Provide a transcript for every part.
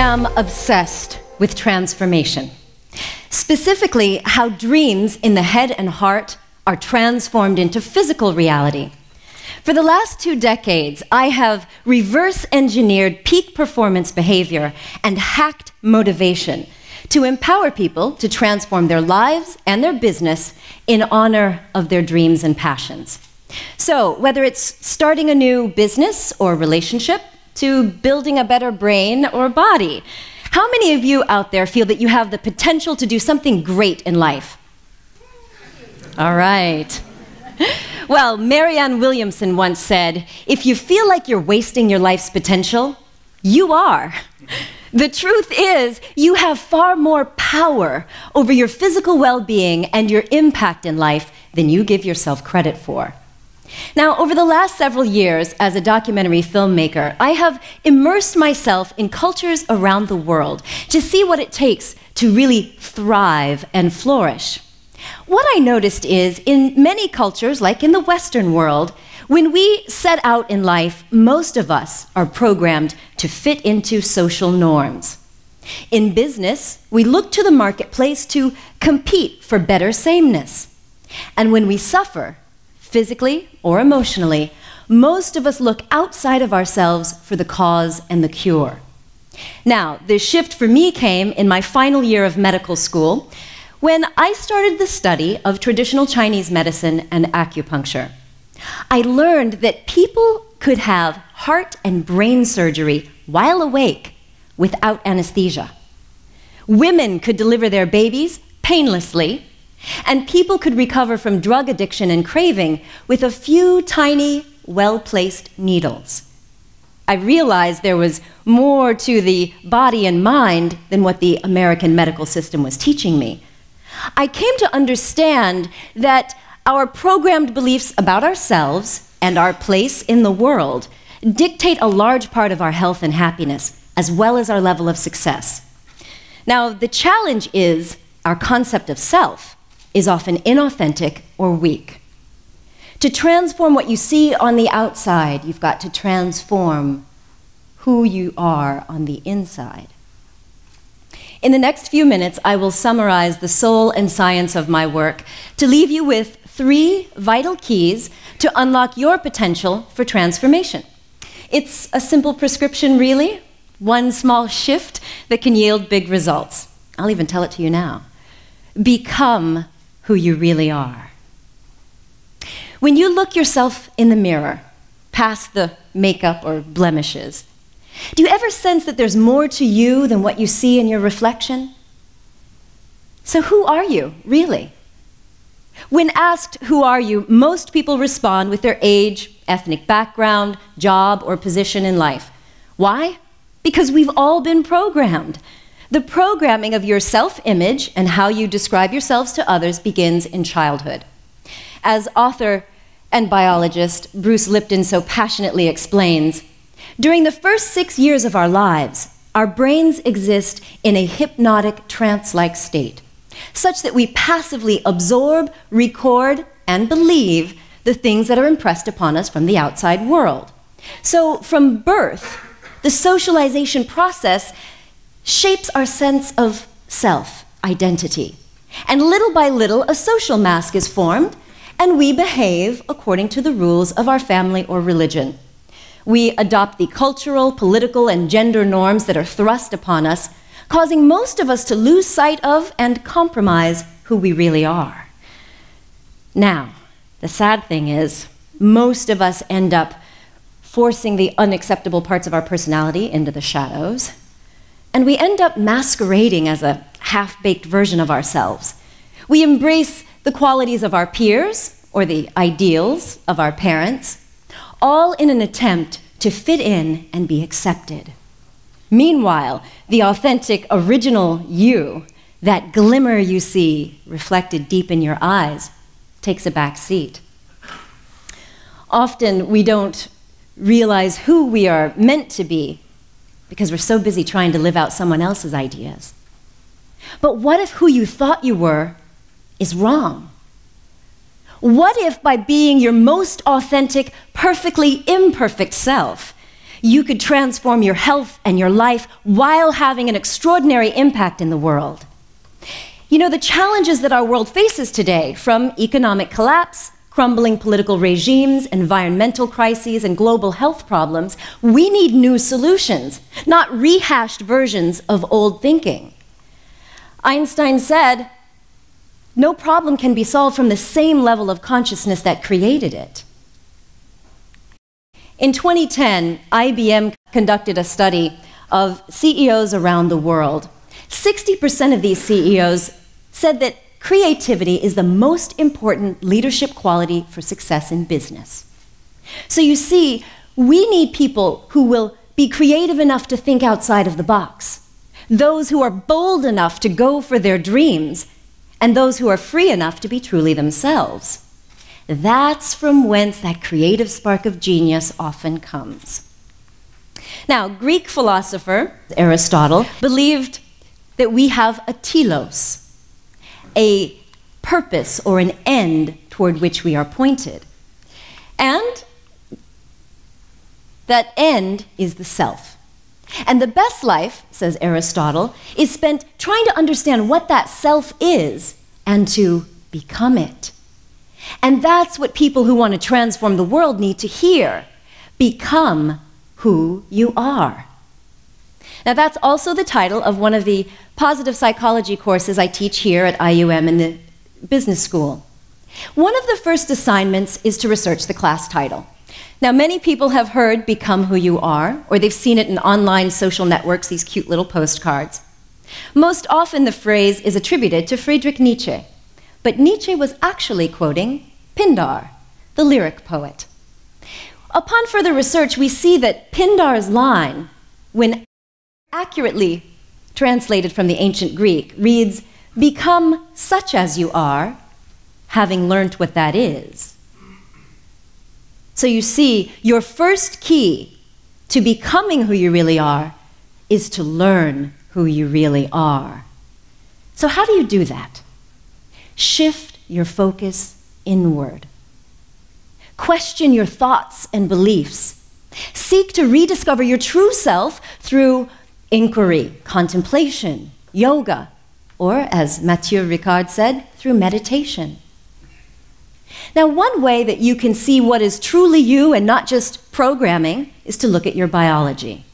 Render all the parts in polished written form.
am obsessed with transformation. Specifically, how dreams in the head and heart are transformed into physical reality. For the last 2 decades, I have reverse-engineered peak performance behavior and hacked motivation to empower people to transform their lives and their business in honor of their dreams and passions. So, whether it's starting a new business or relationship, to building a better brain or body, how many of you out there feel that you have the potential to do something great in life? All right. Well, Marianne Williamson once said, if you feel like you're wasting your life's potential, you are. The truth is, you have far more power over your physical well-being and your impact in life than you give yourself credit for. Now, over the last several years as a documentary filmmaker, I have immersed myself in cultures around the world to see what it takes to really thrive and flourish. What I noticed is, in many cultures, like in the Western world, when we set out in life, most of us are programmed to fit into social norms. In business, we look to the marketplace to compete for better sameness. And when we suffer, physically or emotionally, most of us look outside of ourselves for the cause and the cure. Now, the shift for me came in my final year of medical school when I started the study of traditional Chinese medicine and acupuncture. I learned that people could have heart and brain surgery while awake without anesthesia. Women could deliver their babies painlessly, and people could recover from drug addiction and craving with a few tiny, well-placed needles. I realized there was more to the body and mind than what the American medical system was teaching me. I came to understand that our programmed beliefs about ourselves and our place in the world dictate a large part of our health and happiness, as well as our level of success. Now, the challenge is our concept of self is often inauthentic or weak. To transform what you see on the outside, you've got to transform who you are on the inside. In the next few minutes, I will summarize the soul and science of my work to leave you with 3 vital keys to unlock your potential for transformation. It's a simple prescription, really. One small shift that can yield big results. I'll even tell it to you now. Become who you really are. When you look yourself in the mirror, past the makeup or blemishes, do you ever sense that there's more to you than what you see in your reflection? So who are you, really? When asked, who are you, most people respond with their age, ethnic background, job, or position in life. Why? Because we've all been programmed. The programming of your self-image and how you describe yourselves to others begins in childhood. As author and biologist Bruce Lipton so passionately explains, during the first 6 years of our lives, our brains exist in a hypnotic trance-like state, such that we passively absorb, record, and believe the things that are impressed upon us from the outside world. So from birth, the socialization process shapes our sense of self, identity. And little by little, a social mask is formed, and we behave according to the rules of our family or religion. We adopt the cultural, political, and gender norms that are thrust upon us, causing most of us to lose sight of and compromise who we really are. Now, the sad thing is, most of us end up forcing the unacceptable parts of our personality into the shadows, and we end up masquerading as a half-baked version of ourselves. We embrace the qualities of our peers or the ideals of our parents, all in an attempt to fit in and be accepted. Meanwhile, the authentic, original you, that glimmer you see reflected deep in your eyes, takes a back seat. Often we don't realize who we are meant to be because we're so busy trying to live out someone else's ideas. But what if who you thought you were is wrong? What if by being your most authentic, perfectly imperfect self, you could transform your health and your life while having an extraordinary impact in the world. You know, the challenges that our world faces today, from economic collapse, crumbling political regimes, environmental crises, and global health problems, we need new solutions, not rehashed versions of old thinking. Einstein said, no problem can be solved from the same level of consciousness that created it. In 2010, IBM conducted a study of CEOs around the world. 60% of these CEOs said that creativity is the most important leadership quality for success in business. So you see, we need people who will be creative enough to think outside of the box, those who are bold enough to go for their dreams, and those who are free enough to be truly themselves. That's from whence that creative spark of genius often comes. Now, Greek philosopher Aristotle believed that we have a telos, a purpose or an end toward which we are pointed. And that end is the self. And the best life, says Aristotle, is spent trying to understand what that self is and to become it. And that's what people who want to transform the world need to hear. Become who you are. Now, that's also the title of one of the positive psychology courses I teach here at IUM in the business school. One of the first assignments is to research the class title. Now, many people have heard Become Who You Are, or they've seen it in online social networks, these cute little postcards. Most often the phrase is attributed to Friedrich Nietzsche, but Nietzsche was actually quoting Pindar, the lyric poet. Upon further research, we see that Pindar's line, when accurately translated from the ancient Greek, reads, "Become such as you are, having learnt what that is." So you see, your first key to becoming who you really are is to learn who you really are. So how do you do that? Shift your focus inward. Question your thoughts and beliefs. Seek to rediscover your true self through inquiry, contemplation, yoga, or, as Mathieu Ricard said, through meditation. Now, one way that you can see what is truly you and not just programming is to look at your biology.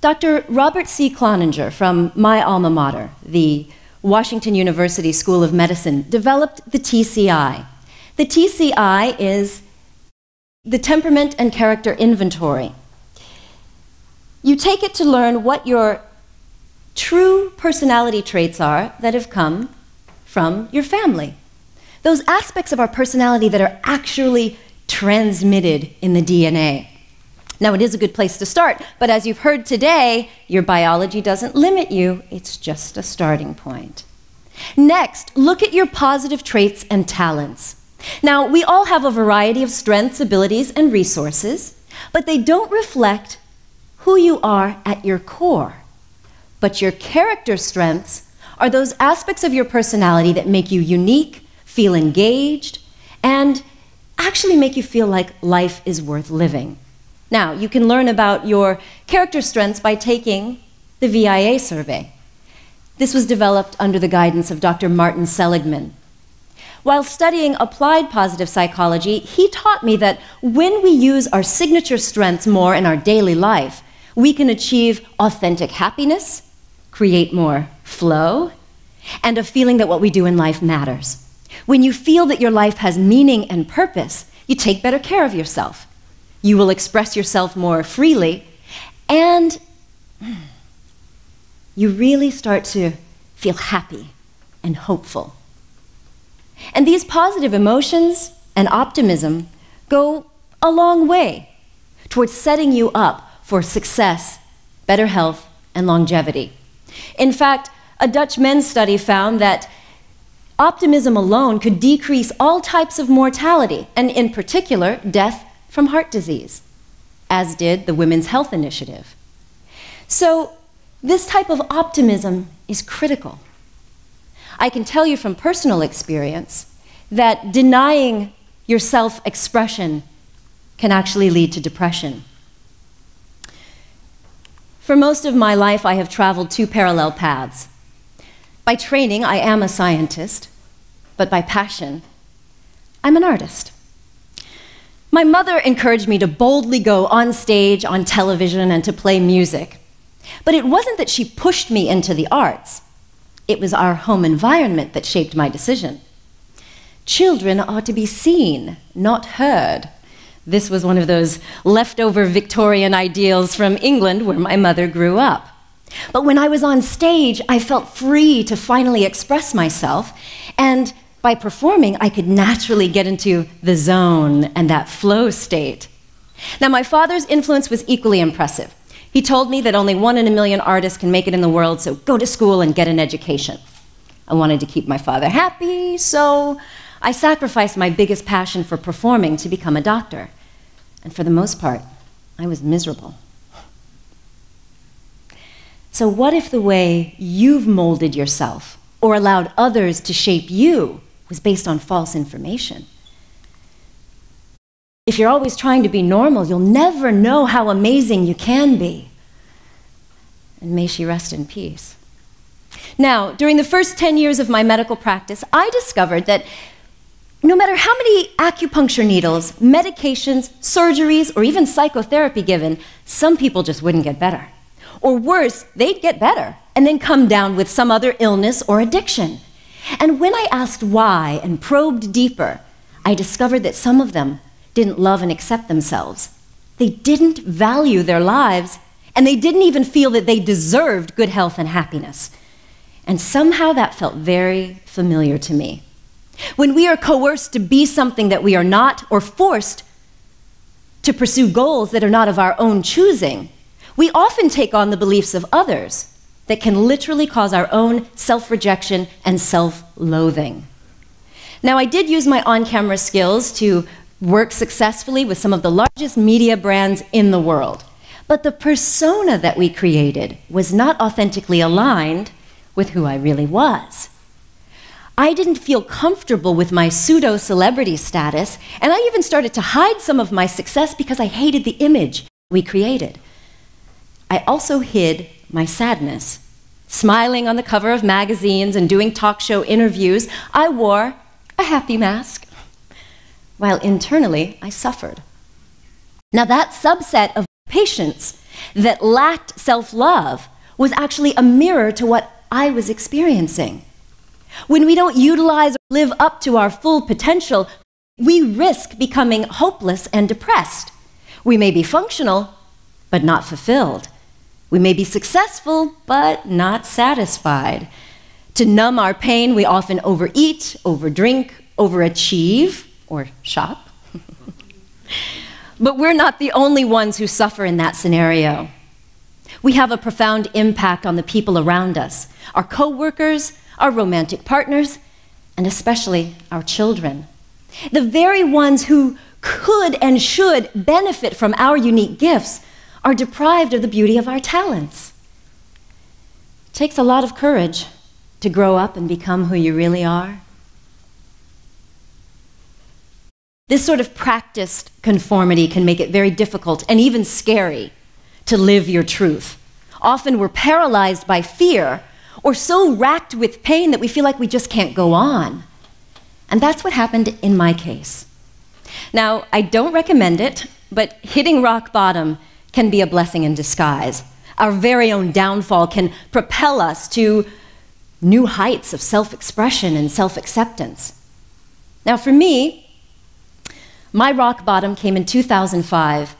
Dr. Robert C. Cloninger from my alma mater, the Washington University School of Medicine, developed the TCI. The TCI is the Temperament and Character Inventory. You take it to learn what your true personality traits are that have come from your family. Those aspects of our personality that are actually transmitted in the DNA. Now, it is a good place to start, but as you've heard today, your biology doesn't limit you, it's just a starting point. Next, look at your positive traits and talents. Now, we all have a variety of strengths, abilities, and resources, but they don't reflect who you are at your core. But your character strengths are those aspects of your personality that make you unique, feel engaged, and actually make you feel like life is worth living. Now, you can learn about your character strengths by taking the VIA survey. This was developed under the guidance of Dr. Martin Seligman. While studying applied positive psychology, he taught me that when we use our signature strengths more in our daily life, we can achieve authentic happiness, create more flow, and a feeling that what we do in life matters. When you feel that your life has meaning and purpose, you take better care of yourself. You will express yourself more freely, and you really start to feel happy and hopeful. And these positive emotions and optimism go a long way towards setting you up for success, better health, and longevity. In fact, a Dutch men's study found that optimism alone could decrease all types of mortality, and in particular, death from heart disease, as did the Women's Health Initiative. So this type of optimism is critical. I can tell you from personal experience that denying your self-expression can actually lead to depression. For most of my life, I have traveled two parallel paths. By training, I am a scientist, but by passion, I'm an artist. My mother encouraged me to boldly go on stage, on television, and to play music. But it wasn't that she pushed me into the arts. It was our home environment that shaped my decision. Children are to be seen, not heard. This was one of those leftover Victorian ideals from England where my mother grew up. But when I was on stage, I felt free to finally express myself, and by performing, I could naturally get into the zone and that flow state. Now, my father's influence was equally impressive. He told me that only 1 in a million artists can make it in the world, so go to school and get an education. I wanted to keep my father happy, so I sacrificed my biggest passion for performing to become a doctor. And for the most part, I was miserable. So what if the way you've molded yourself or allowed others to shape you was based on false information? If you're always trying to be normal, you'll never know how amazing you can be. And may she rest in peace. Now, during the first 10 years of my medical practice, I discovered that no matter how many acupuncture needles, medications, surgeries, or even psychotherapy given, some people just wouldn't get better. Or worse, they'd get better and then come down with some other illness or addiction. And when I asked why and probed deeper, I discovered that some of them didn't love and accept themselves. They didn't value their lives, and they didn't even feel that they deserved good health and happiness. And somehow that felt very familiar to me. When we are coerced to be something that we are not, or forced to pursue goals that are not of our own choosing, we often take on the beliefs of others that can literally cause our own self-rejection and self-loathing. Now, I did use my on-camera skills to work successfully with some of the largest media brands in the world, but the persona that we created was not authentically aligned with who I really was. I didn't feel comfortable with my pseudo-celebrity status, and I even started to hide some of my success because I hated the image we created. I also hid my sadness. Smiling on the cover of magazines and doing talk show interviews, I wore a happy mask, while internally I suffered. Now, that subset of patients that lacked self-love was actually a mirror to what I was experiencing. When we don't utilize or live up to our full potential, we risk becoming hopeless and depressed. We may be functional, but not fulfilled. We may be successful, but not satisfied. To numb our pain, we often overeat, overdrink, overachieve, or shop. But we're not the only ones who suffer in that scenario. We have a profound impact on the people around us, our coworkers, our romantic partners, and especially our children. The very ones who could and should benefit from our unique gifts are deprived of the beauty of our talents. It takes a lot of courage to grow up and become who you really are. This sort of practiced conformity can make it very difficult and even scary to live your truth. Often we're paralyzed by fear or so racked with pain that we feel like we just can't go on. And that's what happened in my case. Now, I don't recommend it, but hitting rock bottom can be a blessing in disguise. Our very own downfall can propel us to new heights of self-expression and self-acceptance. Now, for me, my rock bottom came in 2005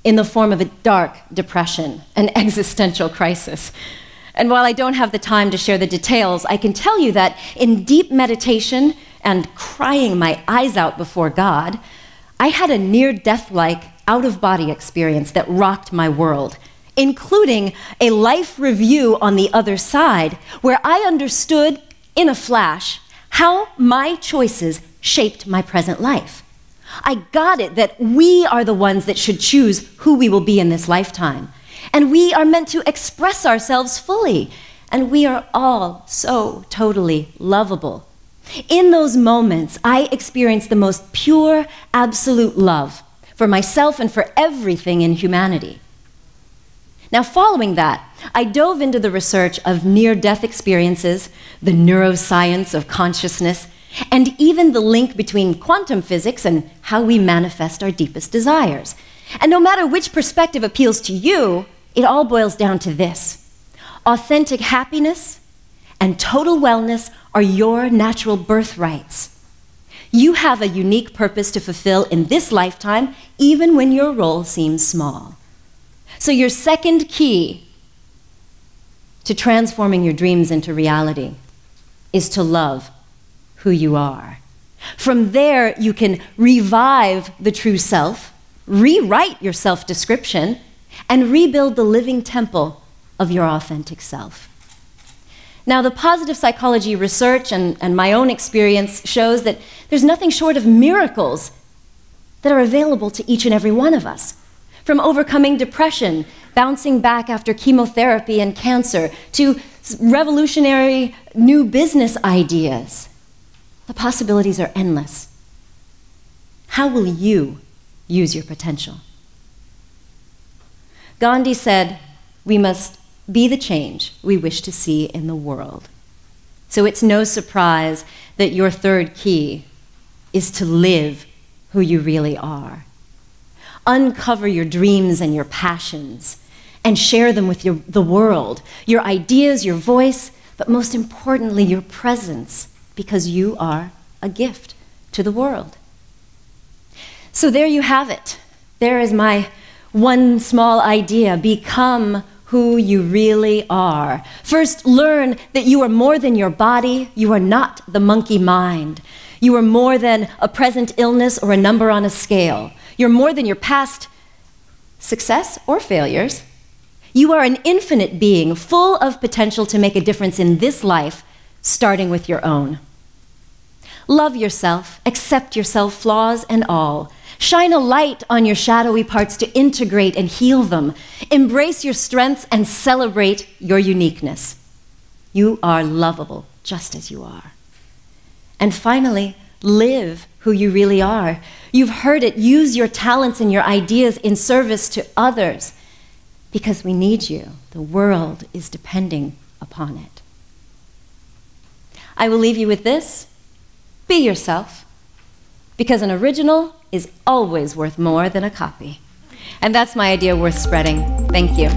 in the form of a dark depression, an existential crisis. And while I don't have the time to share the details, I can tell you that in deep meditation and crying my eyes out before God, I had a near-death-like out-of-body experience that rocked my world, including a life review on the other side, where I understood in a flash how my choices shaped my present life. I got it that we are the ones that should choose who we will be in this lifetime. And we are meant to express ourselves fully. And we are all so totally lovable. In those moments, I experienced the most pure, absolute love for myself and for everything in humanity. Now, following that, I dove into the research of near-death experiences, the neuroscience of consciousness, and even the link between quantum physics and how we manifest our deepest desires. And no matter which perspective appeals to you, it all boils down to this: authentic happiness and total wellness are your natural birthrights. You have a unique purpose to fulfill in this lifetime, even when your role seems small. So your second key to transforming your dreams into reality is to love who you are. From there, you can revive the true self, rewrite your self-description, and rebuild the living temple of your authentic self. Now, the positive psychology research and my own experience shows that there's nothing short of miracles that are available to each and every one of us. From overcoming depression, bouncing back after chemotherapy and cancer, to revolutionary new business ideas. The possibilities are endless. How will you use your potential? Gandhi said, we must be the change we wish to see in the world. So it's no surprise that your third key is to live who you really are. Uncover your dreams and your passions and share them with the world, your ideas, your voice, but most importantly, your presence, because you are a gift to the world. So there you have it. There is my one small idea: become who you really are. First, learn that you are more than your body. You are not the monkey mind. You are more than a present illness or a number on a scale. You're more than your past success or failures. You are an infinite being, full of potential to make a difference in this life, starting with your own. Love yourself, accept yourself, flaws and all. Shine a light on your shadowy parts to integrate and heal them. Embrace your strengths and celebrate your uniqueness. You are lovable just as you are. And finally, live who you really are. You've heard it. Use your talents and your ideas in service to others, because we need you. The world is depending upon it. I will leave you with this: be yourself, because an original is always worth more than a copy. And that's my idea worth spreading. Thank you.